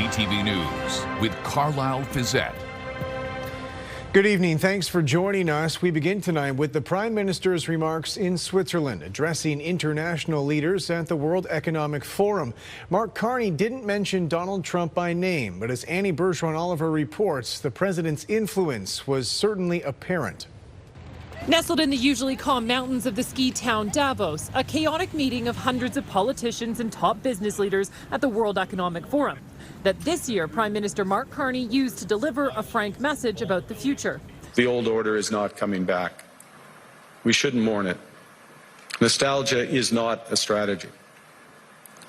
CTV News with Carlyle Fiset. Good evening. Thanks for joining us. We begin tonight with the Prime Minister's remarks in Switzerland, addressing international leaders at the World Economic Forum. Mark Carney didn't mention Donald Trump by name, but as Annie Bergeron-Oliver reports, the president's influence was certainly apparent. Nestled in the usually calm mountains of the ski town Davos, a chaotic meeting of hundreds of politicians and top business leaders at the World Economic Forum that this year Prime Minister Mark Carney used to deliver a frank message about the future. The old order is not coming back. We shouldn't mourn it. Nostalgia is not a strategy.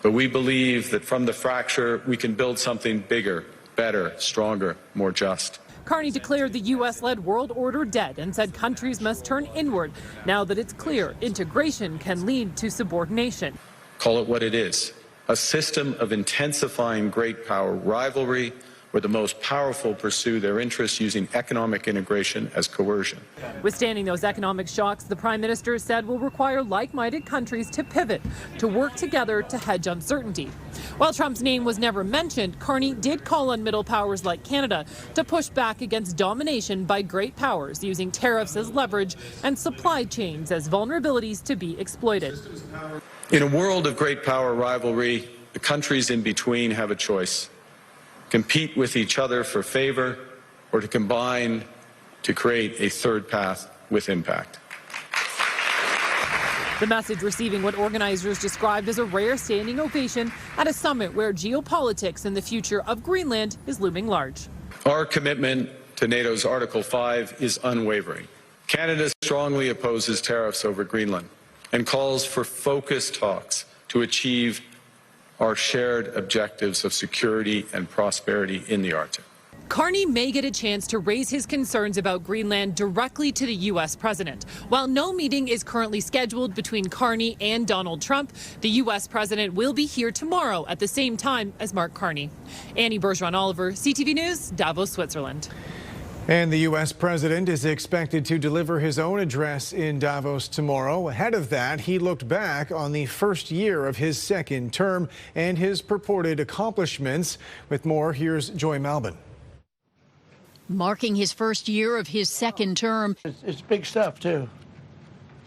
But we believe that from the fracture, we can build something bigger, better, stronger, more just. Carney declared the U.S.-led world order dead and said countries must turn inward now that it's clear integration can lead to subordination. Call it what it is, a system of intensifying great power rivalry where the most powerful pursue their interests using economic integration as coercion. Withstanding those economic shocks, the Prime Minister said will require like-minded countries to pivot, to work together to hedge uncertainty. While Trump's name was never mentioned, Carney did call on middle powers like Canada to push back against domination by great powers, using tariffs as leverage and supply chains as vulnerabilities to be exploited. In a world of great power rivalry, the countries in between have a choice: compete with each other for favor, or to combine to create a third path with impact. The message receiving what organizers described as a rare standing ovation at a summit where geopolitics and the future of Greenland is looming large. Our commitment to NATO's Article 5 is unwavering. Canada strongly opposes tariffs over Greenland and calls for focused talks to achieve our shared objectives of security and prosperity in the Arctic. Carney may get a chance to raise his concerns about Greenland directly to the U.S. president. While no meeting is currently scheduled between Carney and Donald Trump, the U.S. president will be here tomorrow at the same time as Mark Carney. Annie Bergeron-Oliver, CTV News, Davos, Switzerland. And the U.S. president is expected to deliver his own address in Davos tomorrow. Ahead of that, he looked back on the first year of his second term and his purported accomplishments. With more, here's Joy Malbon. Marking his first year of his second term. It's big stuff, too.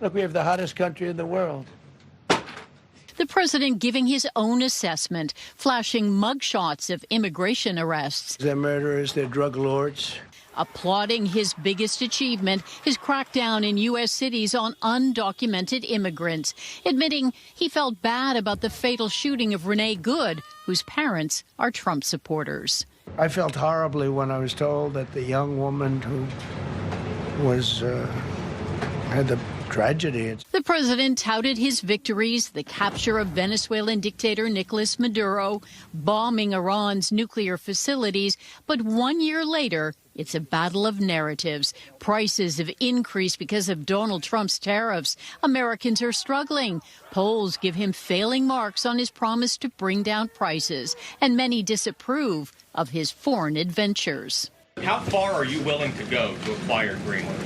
Look, we have the hottest country in the world. The president giving his own assessment, flashing mugshots of immigration arrests. They're murderers, they're drug lords. Applauding his biggest achievement, his crackdown in U.S. cities on undocumented immigrants, admitting he felt bad about the fatal shooting of Renee Good, whose parents are Trump supporters. I felt horribly when I was told that the young woman who was had the tragedy. The president touted his victories, the capture of Venezuelan dictator Nicolas Maduro, bombing Iran's nuclear facilities, but 1 year later, it's a battle of narratives. Prices have increased because of Donald Trump's tariffs. Americans are struggling. Polls give him failing marks on his promise to bring down prices, and many disapprove of his foreign adventures. How far are you willing to go to acquire Greenland?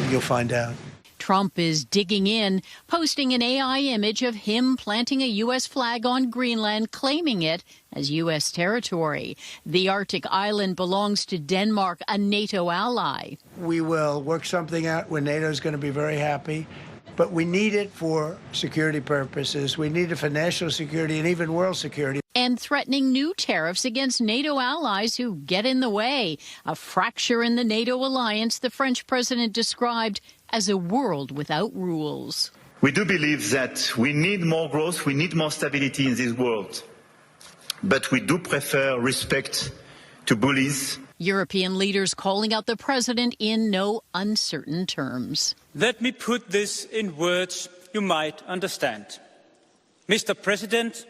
You'll find out. Trump is digging in, posting an AI image of him planting a U.S. flag on Greenland, claiming it as U.S. territory. The Arctic island belongs to Denmark, a NATO ally. We will work something out where NATO's going to be very happy, but we need it for security purposes. We need it for national security and even world security. And threatening new tariffs against NATO allies who get in the way. A fracture in the NATO alliance the French president described as a world without rules. We do believe that we need more growth, we need more stability in this world. But we do prefer respect to bullies. European leaders calling out the president in no uncertain terms. Let me put this in words you might understand. Mr. President,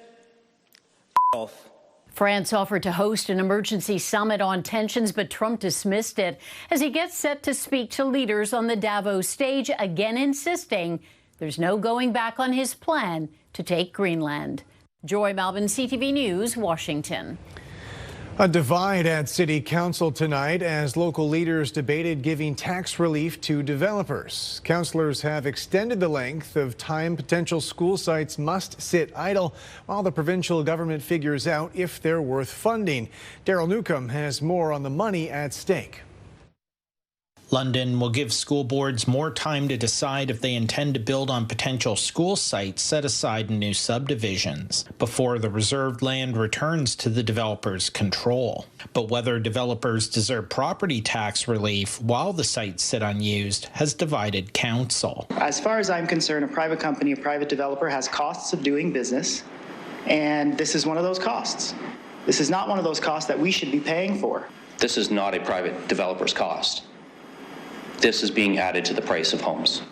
off. France offered to host an emergency summit on tensions, but Trump dismissed it as he gets set to speak to leaders on the Davos stage, again insisting there's no going back on his plan to take Greenland. Joy Malbon, CTV News, Washington. A divide at City Council tonight as local leaders debated giving tax relief to developers. Councillors have extended the length of time potential school sites must sit idle while the provincial government figures out if they're worth funding. Daryl Newcomb has more on the money at stake. London will give school boards more time to decide if they intend to build on potential school sites set aside in new subdivisions before the reserved land returns to the developer's control. But whether developers deserve property tax relief while the sites sit unused has divided council. As far as I'm concerned, a private company, a private developer has costs of doing business, and this is one of those costs. This is not one of those costs that we should be paying for. This is not a private developer's cost. This is being added to the price of homes.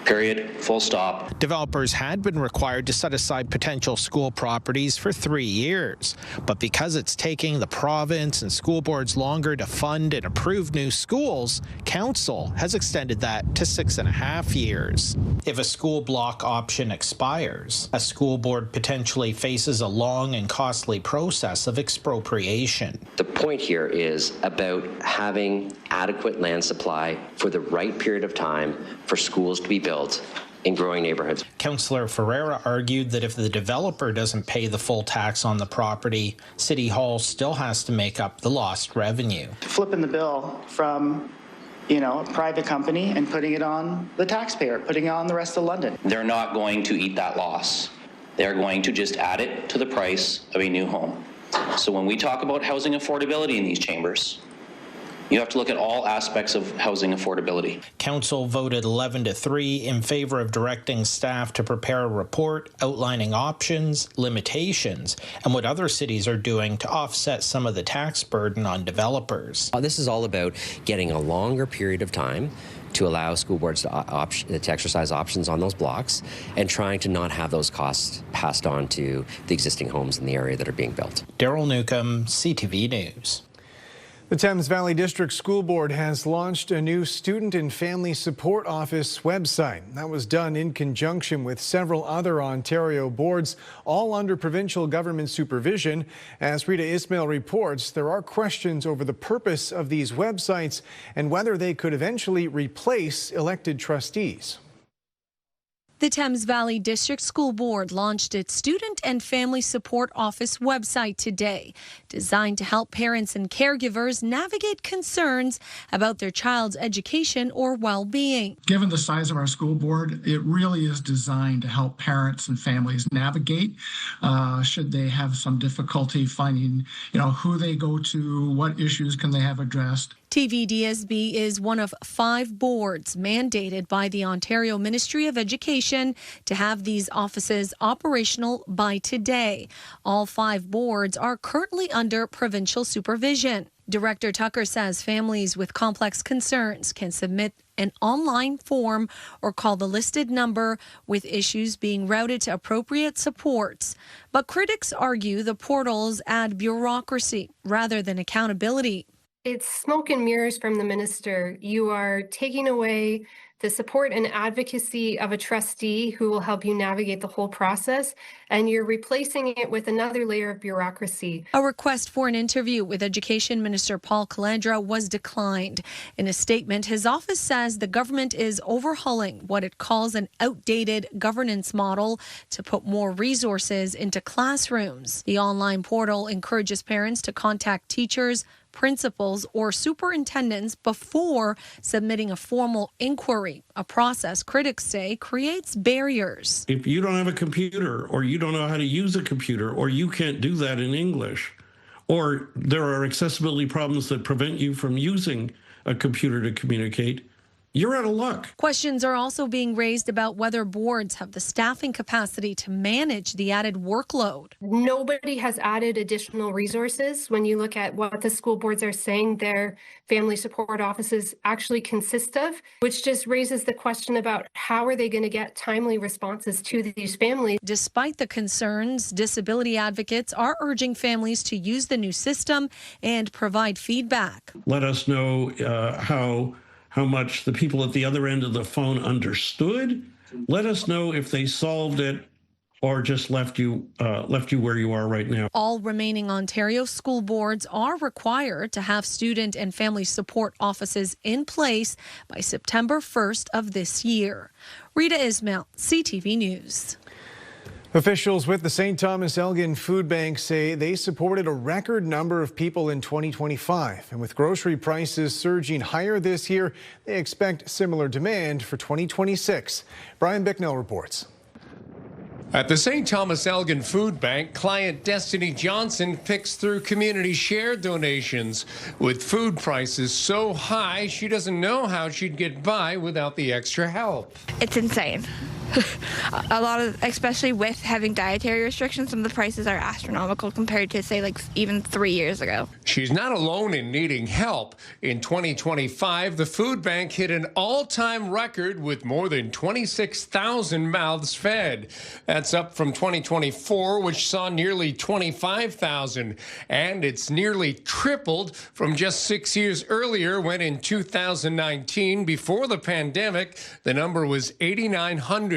Period. Full stop. Developers had been required to set aside potential school properties for 3 years. But because it's taking the province and school boards longer to fund and approve new schools, council has extended that to 6.5 years. If a school block option expires, a school board potentially faces a long and costly process of expropriation. The point here is about having adequate land supply for the right period of time for schools to be built in growing neighborhoods. Councillor Ferreira argued that if the developer doesn't pay the full tax on the property, City Hall still has to make up the lost revenue. Flipping the bill from, a private company and putting it on the taxpayer, putting it on the rest of London. They're not going to eat that loss. They're going to just add it to the price of a new home. So when we talk about housing affordability in these chambers, you have to look at all aspects of housing affordability. Council voted 11-3 in favor of directing staff to prepare a report outlining options, limitations, and what other cities are doing to offset some of the tax burden on developers. This is all about getting a longer period of time to allow school boards to exercise options on those blocks and trying to not have those costs passed on to the existing homes in the area that are being built. Daryl Newcomb, CTV News. The Thames Valley District School Board has launched a new Student and Family Support Office website. That was done in conjunction with several other Ontario boards, all under provincial government supervision. As Rita Ismail reports, there are questions over the purpose of these websites and whether they could eventually replace elected trustees. The Thames Valley District School Board launched its Student and Family Support Office website today, designed to help parents and caregivers navigate concerns about their child's education or well-being. Given the size of our school board, it really is designed to help parents and families navigate should they have some difficulty finding, who they go to, what issues can they have addressed. TVDSB is one of 5 boards mandated by the Ontario Ministry of Education to have these offices operational by today. All 5 boards are currently under provincial supervision. Director Tucker says families with complex concerns can submit an online form or call the listed number, with issues being routed to appropriate supports. But critics argue the portals add bureaucracy rather than accountability. It's smoke and mirrors from the minister. You are taking away the support and advocacy of a trustee who will help you navigate the whole process, and you're replacing it with another layer of bureaucracy. A request for an interview with Education Minister Paul Calandra was declined. In a statement, his office says the government is overhauling what it calls an outdated governance model to put more resources into classrooms. The online portal encourages parents to contact teachers, principals, or superintendents before submitting a formal inquiry, a process critics say creates barriers. If you don't have a computer, or you don't know how to use a computer, or you can't do that in English, or there are accessibility problems that prevent you from using a computer to communicate, you're out of luck. Questions are also being raised about whether boards have the staffing capacity to manage the added workload. Nobody has added additional resources. When you look at what the school boards are saying their family support offices actually consist of, which just raises the question about how are they going to get timely responses to these families. Despite the concerns, disability advocates are urging families to use the new system and provide feedback. Let us know how much the people at the other end of the phone understood. Let us know if they solved it or just left you where you are right now. All remaining Ontario school boards are required to have student and family support offices in place by September 1st of this year. Rita Ismail, CTV News. Officials with the St. Thomas Elgin Food Bank say they supported a record number of people in 2025. And with grocery prices surging higher this year, they expect similar demand for 2026. Brian Bicknell reports. At the St. Thomas Elgin Food Bank, client Destiny Johnson picks through community share donations. With food prices so high, she doesn't know how she'd get by without the extra help. It's insane. A lot of, especially with having dietary restrictions, some of the prices are astronomical compared to, say, like even 3 years ago. She's not alone in needing help. In 2025, the food bank hit an all-time record with more than 26,000 mouths fed. That's up from 2024, which saw nearly 25,000. And it's nearly tripled from just 6 years earlier, when in 2019, before the pandemic, the number was 8,900.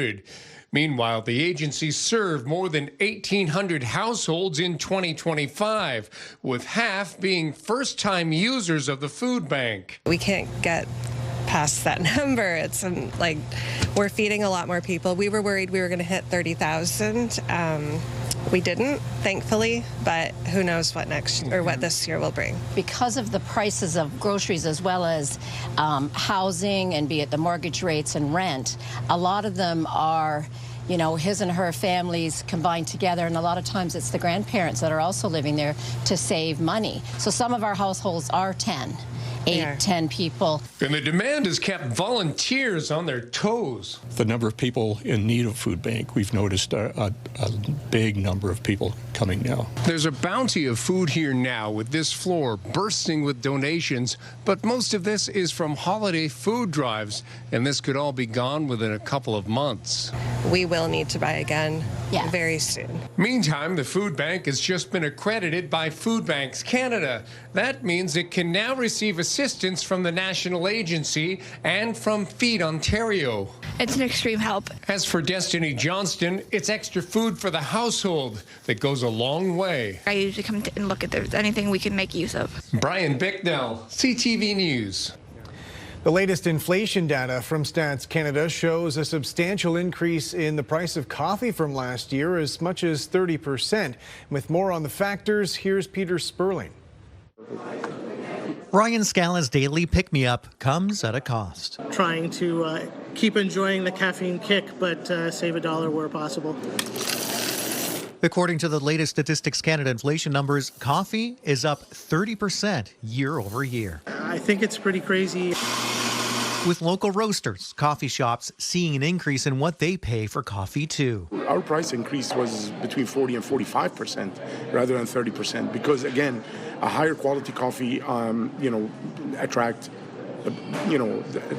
Meanwhile, the agency served more than 1,800 households in 2025, with half being first-time users of the food bank. We can't get past that number. It's like we're feeding a lot more people. We were worried we were going to hit 30,000. We didn't, thankfully, but who knows what what this year will bring. Because of the prices of groceries as well as housing, and be it the mortgage rates and rent, a lot of them are, you know, his and her families combined together, and a lot of times it's the grandparents that are also living there to save money. So some of our households are 10 people. And the demand has kept volunteers on their toes. The number of people in need of food bank, we've noticed a big number of people coming now. There's a bounty of food here now, with this floor bursting with donations, but most of this is from holiday food drives, and this could all be gone within a couple of months. We will need to buy again very soon. Meantime, the food bank has just been accredited by Food Banks Canada. That means it can now receive assistance from the national agency and from Feed Ontario. It's an extreme help. As for Destiny Johnston, it's extra food for the household that goes a long way. I usually come and look if there's anything we can make use of. Brian Bicknell, CTV News. The latest inflation data from Stats Canada shows a substantial increase in the price of coffee from last year, as much as 30%. With more on the factors, here's Peter Sperling. Ryan Scala's daily pick-me-up comes at a cost. Trying to keep enjoying the caffeine kick, but save $1 where possible. According to the latest Statistics Canada inflation numbers, coffee is up 30% year over year. I think it's pretty crazy. With local roasters, coffee shops seeing an increase in what they pay for coffee too. Our price increase was between 40 and 45% rather than 30%, because again, a higher quality coffee, attract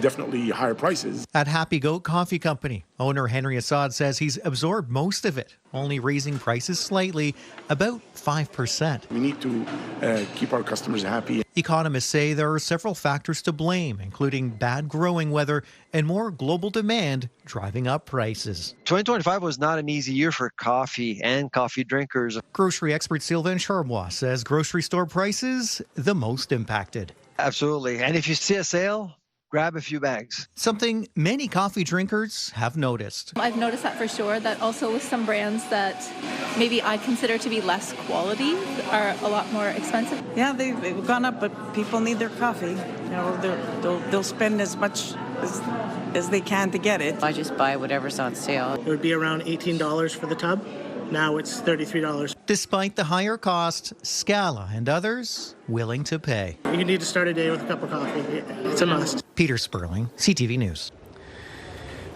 definitely higher prices. At Happy Goat Coffee Company, owner Henry Assad says he's absorbed most of it, only raising prices slightly, about 5%. We need to keep our customers happy. Economists say there are several factors to blame, including bad growing weather and more global demand driving up prices. 2025 was not an easy year for coffee and coffee drinkers. Grocery expert Sylvain Charbois says grocery store prices the most impacted. Absolutely. And if you see a sale, grab a few bags. Something many coffee drinkers have noticed. I've noticed that for sure, that also with some brands that maybe I consider to be less quality are a lot more expensive. Yeah, they've gone up, but people need their coffee. They'll spend as much as they can to get it. I just buy whatever's on sale. It would be around $18 for the tub. Now it's $33. Despite the higher cost, Scala and others willing to pay. You need to start a day with a cup of coffee. It's a must. Peter Sperling, CTV News.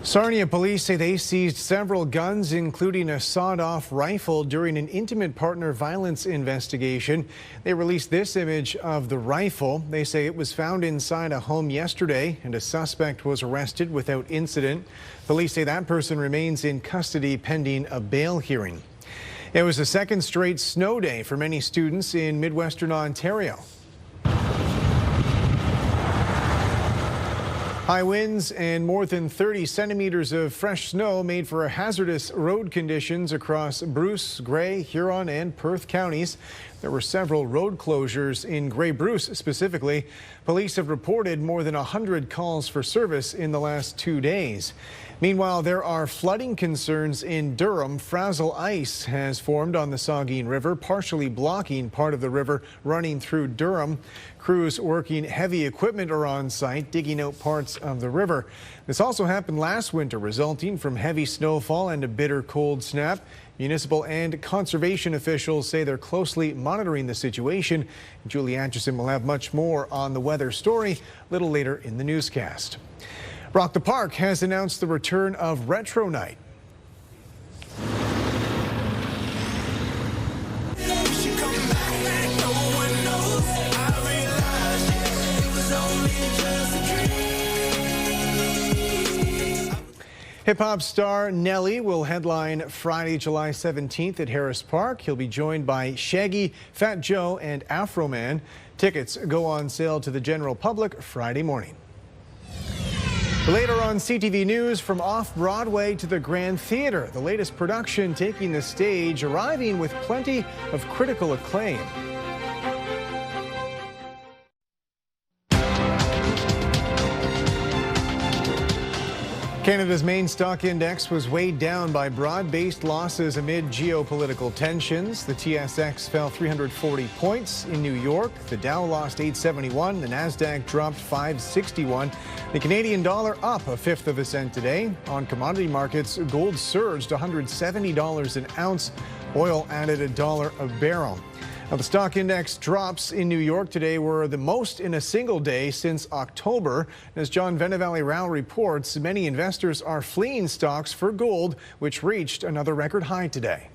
Sarnia police say they seized several guns, including a sawed-off rifle, during an intimate partner violence investigation. They released this image of the rifle. They say it was found inside a home yesterday, and a suspect was arrested without incident. Police say that person remains in custody pending a bail hearing. It was the second straight snow day for many students in Midwestern Ontario. High winds and more than 30 centimeters of fresh snow made for hazardous road conditions across Bruce, Grey, Huron and Perth counties. There were several road closures in Grey Bruce specifically. Police have reported more than 100 calls for service in the last 2 days. Meanwhile, there are flooding concerns in Durham. Frazzle ice has formed on the Saugeen River, partially blocking part of the river running through Durham. Crews working heavy equipment are on site, digging out parts of the river. This also happened last winter, resulting from heavy snowfall and a bitter cold snap. Municipal and conservation officials say they're closely monitoring the situation. Julie Atchison will have much more on the weather story a little later in the newscast. Rock the Park has announced the return of Retro Night. Hip-hop star Nelly will headline Friday, July 17th at Harris Park. He'll be joined by Shaggy, Fat Joe, and Afro Man. Tickets go on sale to the general public Friday morning. Later on CTV News, from off-Broadway to the Grand Theatre, the latest production taking the stage, arriving with plenty of critical acclaim. Canada's main stock index was weighed down by broad-based losses amid geopolitical tensions. The TSX fell 340 points in New York. The Dow lost 871. The Nasdaq dropped 561. The Canadian dollar up a fifth of a cent today. On commodity markets, gold surged $170 an ounce. Oil added $1 a barrel. Now, the stock index drops in New York today were the most in a single day since October. As John Venevalley-Rao reports, many investors are fleeing stocks for gold, which reached another record high today.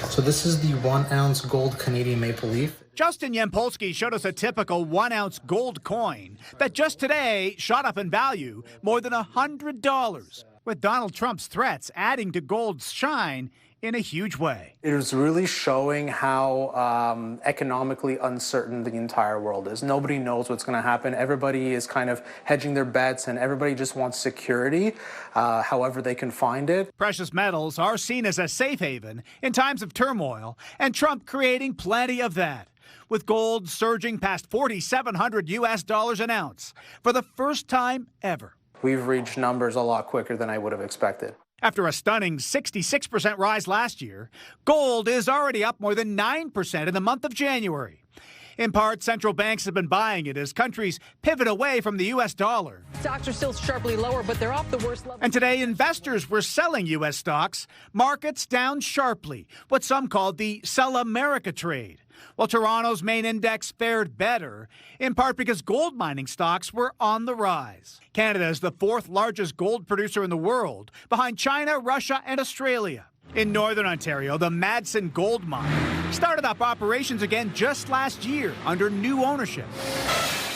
So this is the 1 ounce gold Canadian maple leaf. Justin Yampolsky showed us a typical 1 ounce gold coin that just today shot up in value more than $100, with Donald Trump's threats adding to gold's shine in a huge way. It is really showing how economically uncertain the entire world is. Nobody knows what's going to happen. Everybody is kind of hedging their bets, and everybody just wants security, however they can find it. Precious metals are seen as a safe haven in times of turmoil, and Trump creating plenty of that, with gold surging past $4,700 an ounce for the first time ever. We've reached numbers a lot quicker than I would have expected. After a stunning 66% rise last year, gold is already up more than 9% in the month of January. In part, central banks have been buying it as countries pivot away from the U.S. dollar. Stocks are still sharply lower, but they're off the worst level. And today, investors were selling U.S. stocks, markets down sharply, what some called the Sell America trade. While Toronto's main index fared better, in part because gold mining stocks were on the rise. Canada is the fourth largest gold producer in the world, behind China, Russia, and Australia. In northern Ontario, the Madsen gold mine started up operations again just last year under new ownership.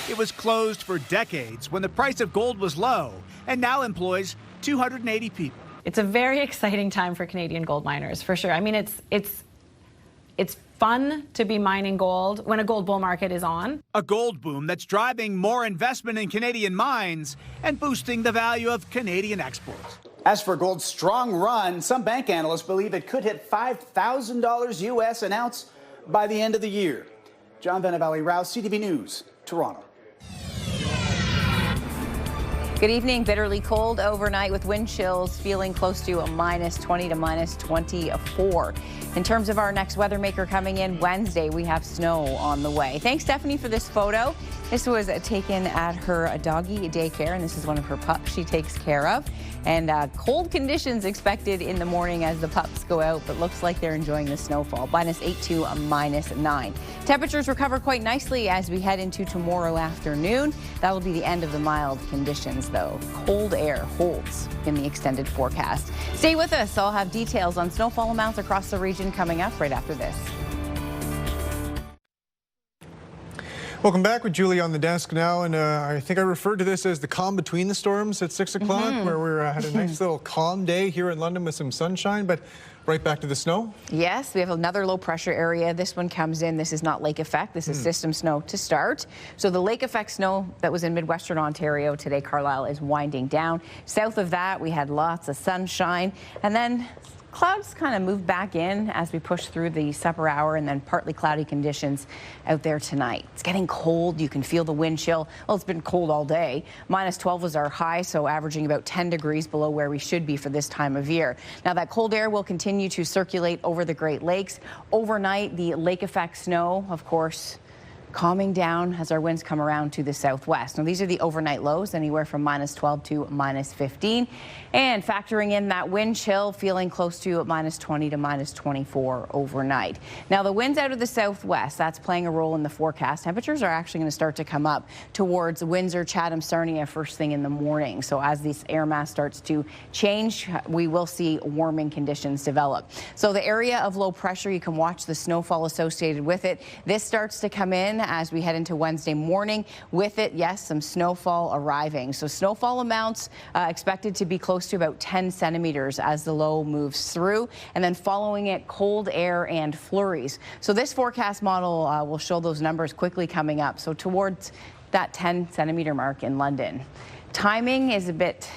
It was closed for decades when the price of gold was low and now employs 280 people. It's a very exciting time for Canadian gold miners, for sure. I mean, it's fun to be mining gold when a gold bull market is on. A gold boom that's driving more investment in Canadian mines and boosting the value of Canadian exports. As for gold's strong run, some bank analysts believe it could hit $5,000 US an ounce by the end of the year. John Venevalley-Rao, CTV News, Toronto. Good evening. Bitterly cold overnight with wind chills feeling close to a -20 to -24. In terms of our next weather maker coming in Wednesday, we have snow on the way. Thanks, Stephanie, for this photo. This was taken at her doggy daycare, and this is one of her pups she takes care of. And cold conditions expected in the morning as the pups go out, but looks like they're enjoying the snowfall. -8 to a -9. Temperatures recover quite nicely as we head into tomorrow afternoon. That'll be the end of the mild conditions, though. Cold air holds in the extended forecast. Stay with us. I'll have details on snowfall amounts across the region coming up right after this. Welcome back with Julie on the desk now, and I think I referred to this as the calm between the storms at 6 o'clock, where we had a nice little calm day here in London with some sunshine, but right back to the snow. Yes, we have another low pressure area. This one comes in. This is not lake effect. This is system snow to start. So the lake effect snow that was in Midwestern Ontario today, Carlyle, is winding down. South of that, we had lots of sunshine, and then clouds kind of moved back in as we push through the supper hour, and then partly cloudy conditions out there tonight. It's getting cold. You can feel the wind chill. Well, it's been cold all day. -12 was our high, so averaging about 10 degrees below where we should be for this time of year. Now, that cold air will continue to circulate over the Great Lakes. Overnight, the lake effect snow, of course, calming down as our winds come around to the southwest. Now, these are the overnight lows, anywhere from -12 to -15. And factoring in that wind chill, feeling close to -20 to -24 overnight. Now, the winds out of the southwest, that's playing a role in the forecast. Temperatures are actually going to start to come up towards Windsor, Chatham, Sarnia first thing in the morning. So as this air mass starts to change, we will see warming conditions develop. So the area of low pressure, you can watch the snowfall associated with it. This starts to come in as we head into Wednesday morning. With it, yes, some snowfall arriving. So snowfall amounts expected to be close to about 10 centimeters as the low moves through, and then following it, cold air and flurries. So this forecast model will show those numbers quickly coming up. So towards that 10 centimeter mark in London. Timing is a bit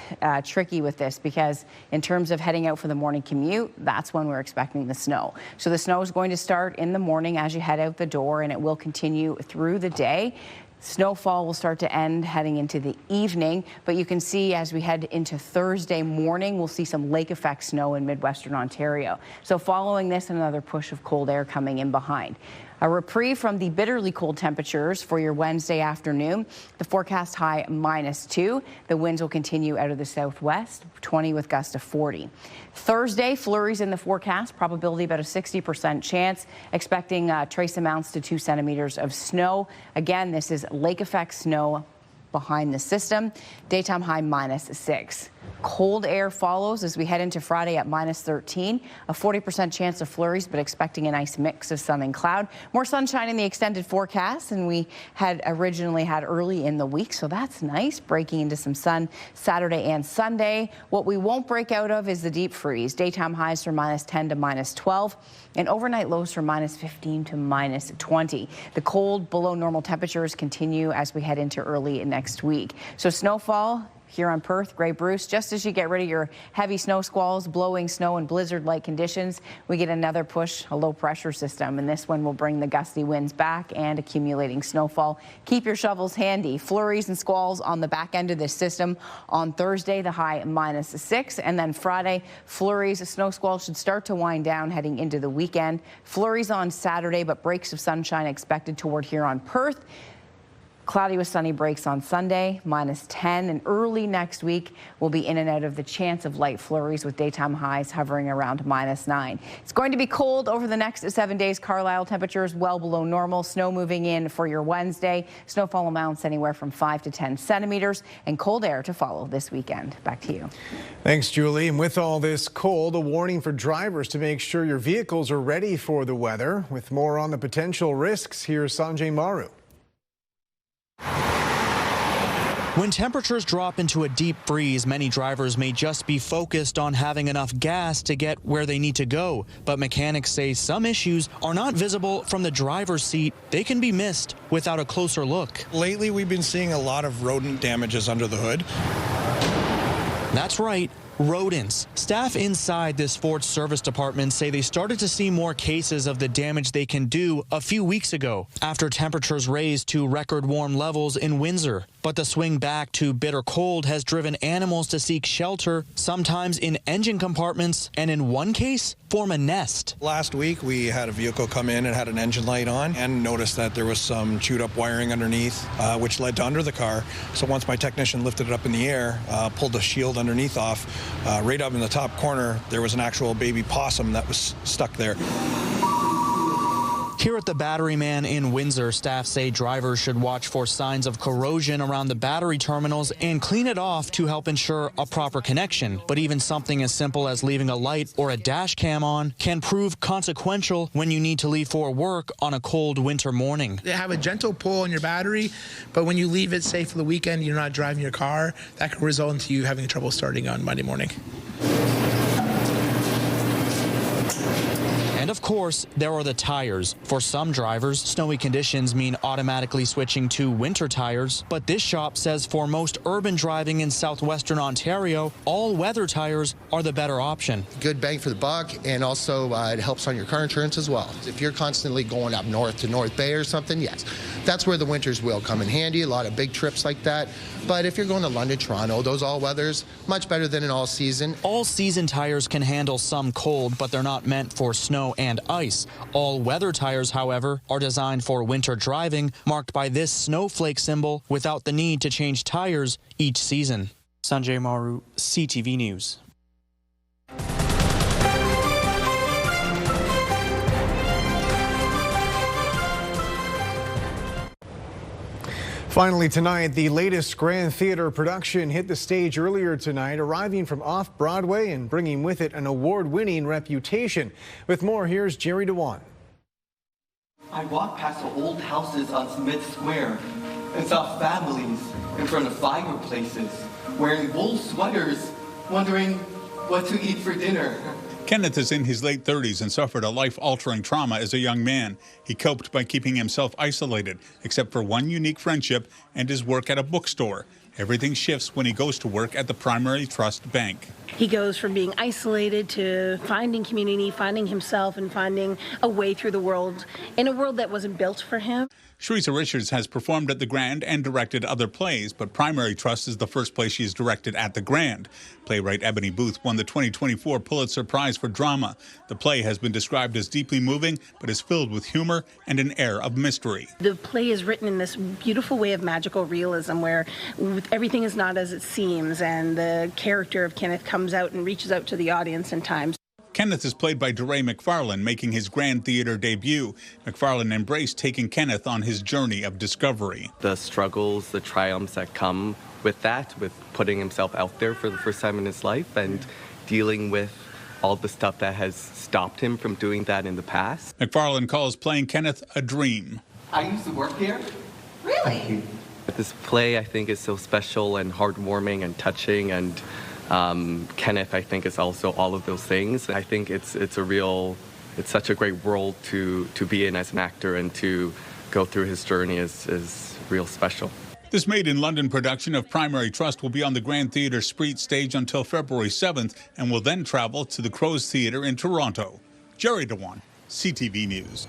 tricky with this because in terms of heading out for the morning commute, that's when we're expecting the snow. So the snow is going to start in the morning as you head out the door, and it will continue through the day. Snowfall will start to end heading into the evening, but you can see as we head into Thursday morning, we'll see some lake effect snow in Midwestern Ontario. So following this, another push of cold air coming in behind. A reprieve from the bitterly cold temperatures for your Wednesday afternoon. The forecast high -2. The winds will continue out of the southwest, 20 with gusts of 40. Thursday, flurries in the forecast, probability about a 60% chance, expecting trace amounts to 2 centimeters of snow. Again, this is lake effect snow behind the system. Daytime high -6. Cold air follows as we head into Friday at -13. A 40% chance of flurries, but expecting a nice mix of sun and cloud. More sunshine in the extended forecast than we had originally had early in the week, so that's nice. Breaking into some sun Saturday and Sunday. What we won't break out of is the deep freeze. Daytime highs from -10 to -12, and overnight lows from -15 to -20. The cold below normal temperatures continue as we head into early next week. So snowfall here on Perth, Grey Bruce, just as you get rid of your heavy snow squalls, blowing snow and blizzard-like conditions, we get another push, a low pressure system, and this one will bring the gusty winds back and accumulating snowfall. Keep your shovels handy. Flurries and squalls on the back end of this system. On Thursday, the high -6, and then Friday, flurries, snow squalls should start to wind down heading into the weekend. Flurries on Saturday, but breaks of sunshine expected toward here on Perth. Cloudy with sunny breaks on Sunday, -10, and early next week we'll be in and out of the chance of light flurries with daytime highs hovering around -9. It's going to be cold over the next 7 days. Carlyle temperatures well below normal. Snow moving in for your Wednesday. Snowfall amounts anywhere from 5 to 10 centimeters, and cold air to follow this weekend. Back to you. Thanks, Julie. And with all this cold, a warning for drivers to make sure your vehicles are ready for the weather. With more on the potential risks, here's Sanjay Maru. When temperatures drop into a deep freeze, many drivers may just be focused on having enough gas to get where they need to go. But mechanics say some issues are not visible from the driver's seat. They can be missed without a closer look. Lately, we've been seeing a lot of rodent damages under the hood. That's right. Rodents. Staff inside this Ford service department say they started to see more cases of the damage they can do a few weeks ago after temperatures raised to record warm levels in Windsor. But the swing back to bitter cold has driven animals to seek shelter, sometimes in engine compartments, and in one case, form a nest. Last week, we had a vehicle come in and had an engine light on and noticed that there was some chewed up wiring underneath, which led to under the car. So once my technician lifted it up in the air, pulled the shield underneath off, right up in the top corner, there was an actual baby possum that was stuck there. Here at the Battery Man in Windsor, staff say drivers should watch for signs of corrosion around the battery terminals and clean it off to help ensure a proper connection. But even something as simple as leaving a light or a dash cam on can prove consequential when you need to leave for work on a cold winter morning. They have a gentle pull on your battery, but when you leave it, say, for the weekend, you're not driving your car, that could result into you having trouble starting on Monday morning. And of course, there are the tires. For some drivers, snowy conditions mean automatically switching to winter tires. But this shop says for most urban driving in southwestern Ontario, all-weather tires are the better option. Good bang for the buck, and also it helps on your car insurance as well. If you're constantly going up north to North Bay or something, yes, that's where the winters will come in handy. A lot of big trips like that. But if you're going to London, Toronto, those all-weathers, much better than an all-season. All-season tires can handle some cold, but they're not meant for snow and ice. All-weather tires, however, are designed for winter driving, marked by this snowflake symbol, without the need to change tires each season. Sanjay Maru, CTV News. Finally tonight, the latest Grand Theatre production hit the stage earlier tonight, arriving from off-Broadway and bringing with it an award-winning reputation. With more, here's Jerry Dewan. I walked past the old houses on Smith Square and saw families in front of fireplaces, wearing wool sweaters, wondering what to eat for dinner. Kenneth is in his late 30s and suffered a life-altering trauma as a young man. He coped by keeping himself isolated, except for one unique friendship and his work at a bookstore. Everything shifts when he goes to work at the Primary Trust Bank. He goes from being isolated to finding community, finding himself, and finding a way through the world in a world that wasn't built for him. Shariza Richards has performed at the Grand and directed other plays, but Primary Trust is the first play she's directed at the Grand. Playwright Ebony Booth won the 2024 Pulitzer Prize for Drama. The play has been described as deeply moving, but is filled with humor and an air of mystery. The play is written in this beautiful way of magical realism where everything is not as it seems, and the character of Kenneth comes out and reaches out to the audience in time. Kenneth is played by DeRay McFarlane, making his Grand Theatre debut. McFarlane embraced taking Kenneth on his journey of discovery. The struggles, the triumphs that come with that, with putting himself out there for the first time in his life and dealing with all the stuff that has stopped him from doing that in the past. McFarlane calls playing Kenneth a dream. I used to work here. Really? This play, I think, is so special and heartwarming and touching, and Kenneth, I think, is also all of those things. I think it's such a great world to be in as an actor, and to go through his journey is real special. This Made in London production of Primary Trust will be on the Grand Theatre Spree stage until February 7th and will then travel to the Crows Theatre in Toronto. Jerry Dewan, CTV News.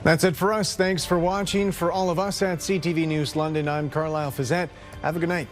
That's it for us. Thanks for watching. For all of us at CTV News London, I'm Carlyle Fiset. Have a good night.